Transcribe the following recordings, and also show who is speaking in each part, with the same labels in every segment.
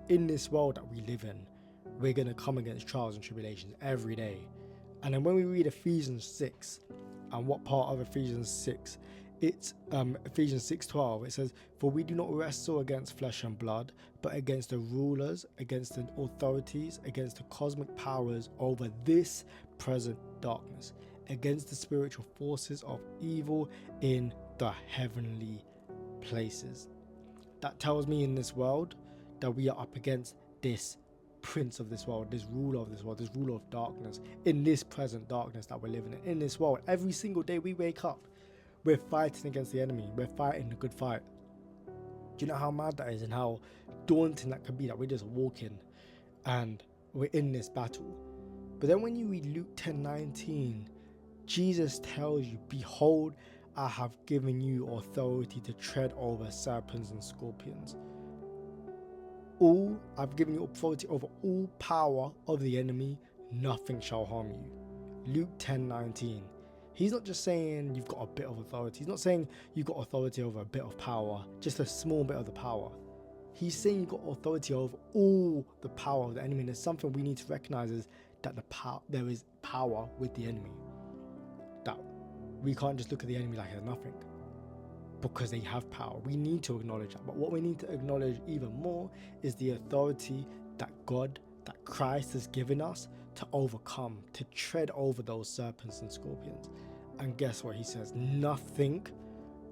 Speaker 1: in this world that we live in, we're going to come against trials and tribulations every day. And then when we read Ephesians 6, and what part of Ephesians 6? It's Ephesians 6:12. It says, "For we do not wrestle against flesh and blood, but against the rulers, against the authorities, against the cosmic powers over this present darkness, against the spiritual forces of evil in the heavenly places." That tells me in this world that we are up against this prince of this world, this ruler of this world, this ruler of darkness, in this present darkness that we're living in this world. Every single day we wake up, we're fighting against the enemy. We're fighting a good fight. Do you know how mad that is and how daunting that can be, that we're just walking and we're in this battle? But then when you read Luke 10:19, Jesus tells you, "Behold, I have given you authority to tread over serpents and scorpions. I've given you authority over all power of the enemy. Nothing shall harm you." Luke 10:19. He's not just saying you've got a bit of authority. He's not saying you've got authority over a bit of power, just a small bit of the power. He's saying you've got authority over all the power of the enemy. And there's something we need to recognize, is that there is power with the enemy. That we can't just look at the enemy like there's nothing, because they have power. We need to acknowledge that. But what we need to acknowledge even more is the authority that Christ has given us to overcome, to tread over those serpents and scorpions. And guess what he says? Nothing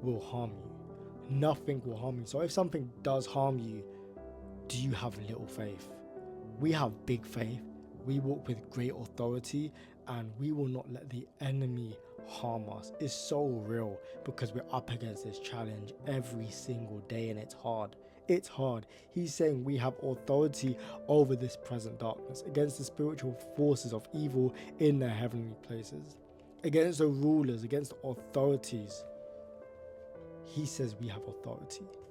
Speaker 1: will harm you. Nothing will harm you. So if something does harm you, do you have little faith? We have big faith. We walk with great authority, and we will not let the enemy harm us. It's so real, because we're up against this challenge every single day, and it's hard. It's hard. He's saying we have authority over this present darkness, against the spiritual forces of evil in the heavenly places, against the rulers, against the authorities. He says we have authority.